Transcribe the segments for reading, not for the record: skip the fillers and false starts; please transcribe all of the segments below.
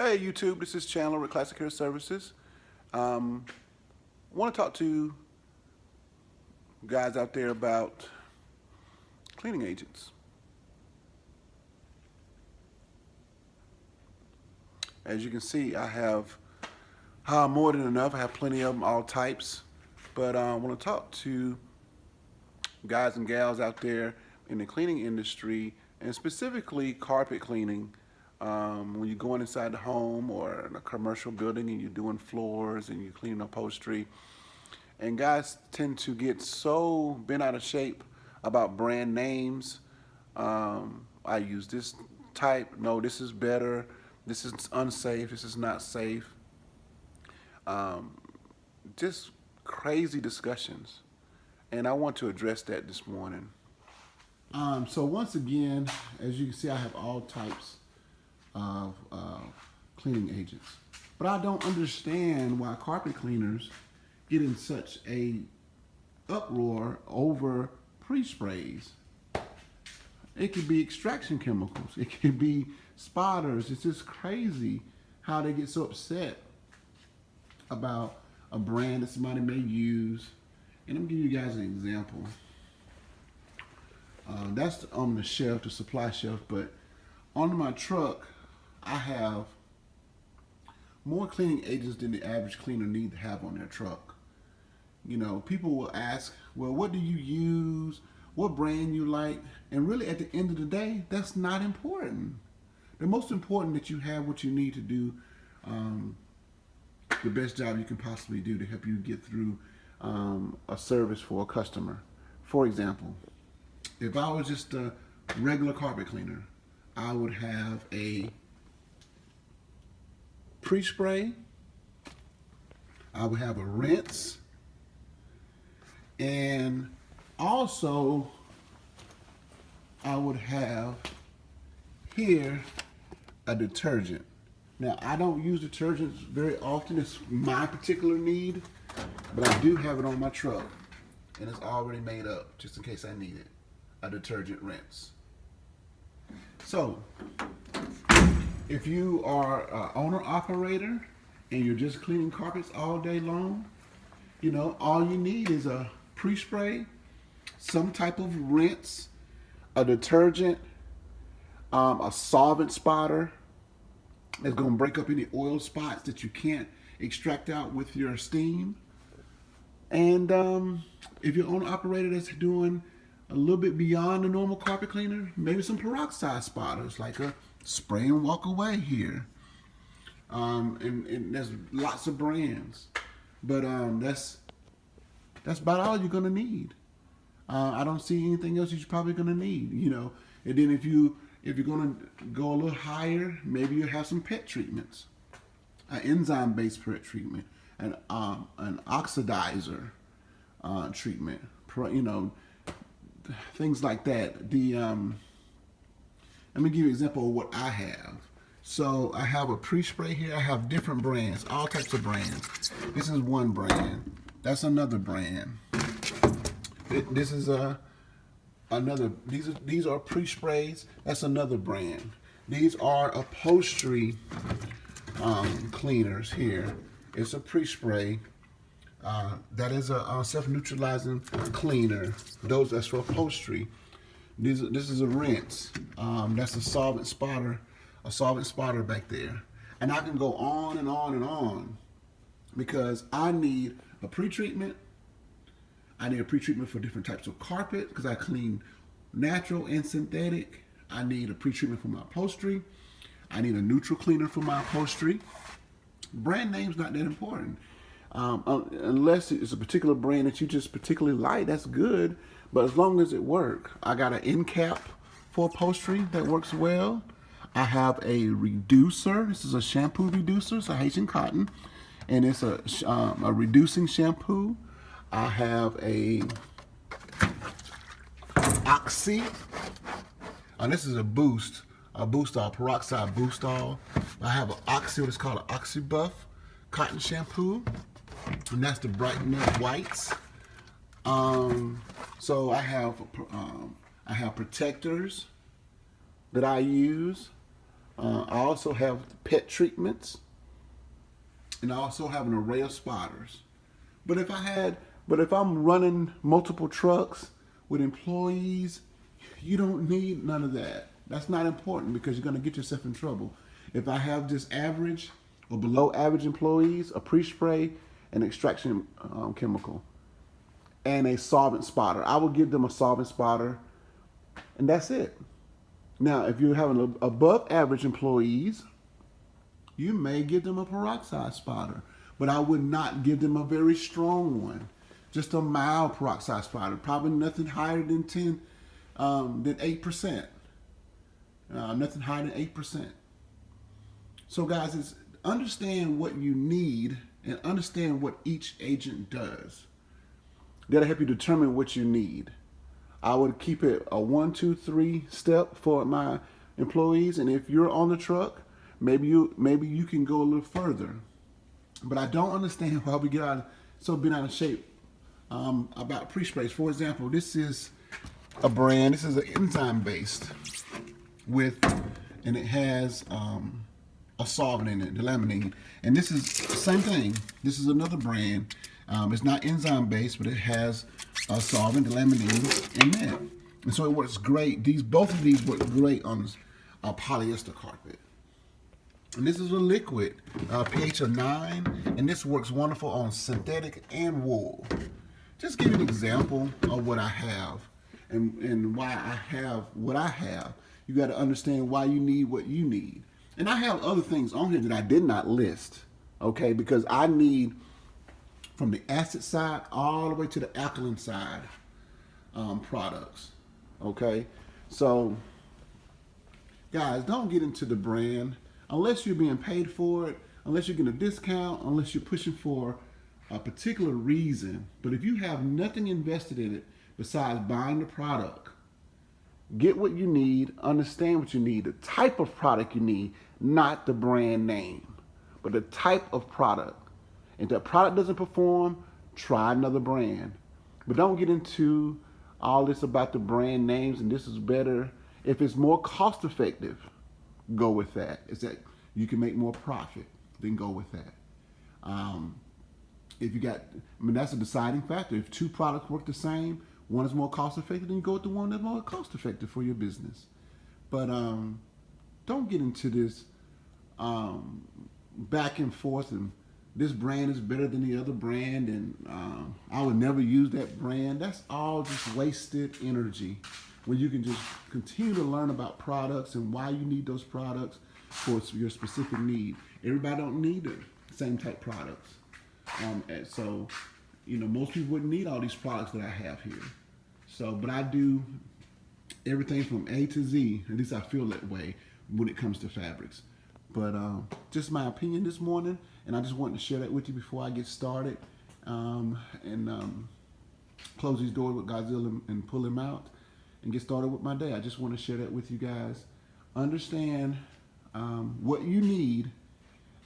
Hey YouTube, this is Chandler with Classic Hair Services. I want to talk to guys out there about cleaning agents. As you can see, I have more than enough. I have plenty of them, all types. But I want to talk to guys and gals out there in the cleaning industry, and specifically carpet cleaning. When you're going inside the home or in a commercial building and you're doing floors and you're cleaning upholstery, and guys tend to get so bent out of shape about brand names. I use this type. No, this is better. This is unsafe. This is not safe. Um, just crazy discussions, and I want to address that this morning. So once again, as you can see, I have all types of cleaning agents. But I don't understand why carpet cleaners get in such a uproar over pre-sprays. It could be extraction chemicals. It could be spotters. It's just crazy how they get so upset about a brand that somebody may use. And I'm giving you guys an example. That's on the shelf, the supply shelf, but on my truck, I have more cleaning agents than the average cleaner need to have on their truck. You know, people will ask, well, what do you use? What brand you like? And really at the end of the day, that's not important. The most important that you have what you need to do the best job you can possibly do to help you get through a service for a customer. For example, if I was just a regular carpet cleaner, I would have a pre-spray, I would have a rinse, and also I would have here a detergent. Now, I don't use detergents very often. It's my particular need, but I do have it on my truck, and it's already made up just in case I need it. A detergent rinse. So, if you are an owner-operator and you're just cleaning carpets all day long, you know, all you need is a pre-spray, some type of rinse, a detergent, a solvent spotter that's going to break up any oil spots that you can't extract out with your steam. And if you're an owner-operator that's doing a little bit beyond the normal carpet cleaner, maybe some peroxide spotters, like a spray and walk away here. And there's lots of brands, but that's about all you're gonna need. I don't see anything else you're probably gonna need, you know. And then if you're gonna go a little higher, maybe you have some pet treatments, an enzyme-based pet treatment, an oxidizer treatment, you know, things like that. Let me give you an example of what I have. So I have a pre-spray here. I have different brands, all types of brands. This is one brand. That's another brand. This is another. These are pre-sprays. That's another brand. These are upholstery cleaners here. It's a pre-spray. That is a self-neutralizing cleaner. That's for upholstery. This is a rinse. That's a solvent spotter back there. And I can go on and on and on because I need a pre-treatment. I need a pre-treatment for different types of carpet because I clean natural and synthetic. I need a pre-treatment for my upholstery. I need a neutral cleaner for my upholstery. Brand name's not that important. Unless it's a particular brand that you just particularly like, that's good. But as long as it works, I got an end cap for upholstery that works well. I have a reducer. This is a shampoo reducer. It's a Haitian cotton, and it's a reducing shampoo. I have a Oxy. This is a boost all, peroxide boost all. I have an Oxy, what's called an Oxy Buff cotton shampoo, and that's to brighten up whites. So I have protectors that I use. I also have pet treatments, and I also have an array of spotters. But if I'm running multiple trucks with employees, you don't need none of that. That's not important because you're going to get yourself in trouble. If I have just average or below average employees, a pre-spray, an extraction chemical, and a solvent spotter, I will give them a solvent spotter, and that's it. Now, if you're having above average employees, you may give them a peroxide spotter, but I would not give them a very strong one. Just a mild peroxide spotter, probably nothing higher than 8%. Nothing higher than 8%. So guys, it's understand what you need and understand what each agent does. That'll help you determine what you need. I would keep it a 1, 2, 3 step for my employees, and if you're on the truck, maybe you can go a little further. But I don't understand why we get bent out of shape about pre-sprays. For example, this is a brand. This is an enzyme based and it has a solvent in it, delamine. And this is the same thing. This is another brand. It's not enzyme based, but it has a solvent, delamine in it. And so it works great. Both of these work great on a polyester carpet. And this is a liquid, pH of 9, and this works wonderful on synthetic and wool. Just give you an example of what I have and why I have what I have. You got to understand why you need what you need. And I have other things on here that I did not list, okay, because I need from the acid side all the way to the alkaline side products, okay? So, guys, don't get into the brand unless you're being paid for it, unless you're getting a discount, unless you're pushing for a particular reason. But if you have nothing invested in it besides buying the product, get what you need, understand what you need, the type of product you need, not the brand name, but the type of product. If that product doesn't perform, try another brand. But don't get into all this about the brand names and this is better. If it's more cost effective, go with that. It's that you can make more profit, then go with that. If you got, that's a deciding factor. If two products work the same, one is more cost effective, then you go with the one that's more cost effective for your business. But don't get into this back and forth and this brand is better than the other brand and I would never use that brand. That's all just wasted energy when you can just continue to learn about products and why you need those products for your specific need. Everybody don't need the same type products. And so, most people wouldn't need all these products that I have here. So, but I do everything from A to Z. At least I feel that way when it comes to fabrics. But just my opinion this morning, and I just wanted to share that with you before I get started and close these doors with Godzilla and pull him out and get started with my day. I just want to share that with you guys. Understand what you need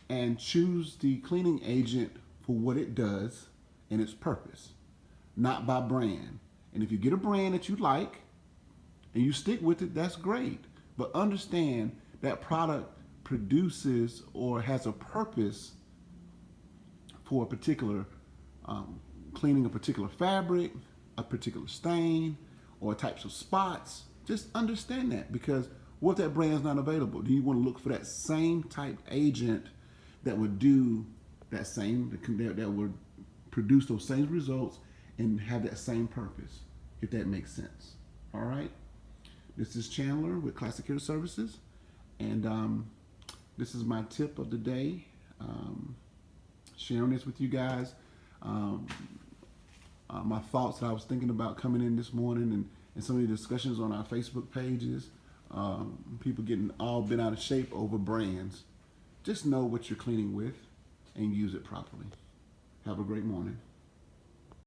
and choose the cleaning agent for what it does and its purpose, not by brand. And if you get a brand that you like and you stick with it, that's great. But understand that product produces or has a purpose for a particular cleaning a particular fabric, a particular stain, or types of spots. Just understand that, because what if that brand is not available? Do you want to look for that same type agent that would do that same, that would produce those same results and have that same purpose, if that makes sense? All right. This is Chandler with Classic Hair Services, and this is my tip of the day. Sharing this with you guys. My thoughts that I was thinking about coming in this morning, and some of the discussions on our Facebook pages. People getting all bent out of shape over brands. Just know what you're cleaning with and use it properly. Have a great morning.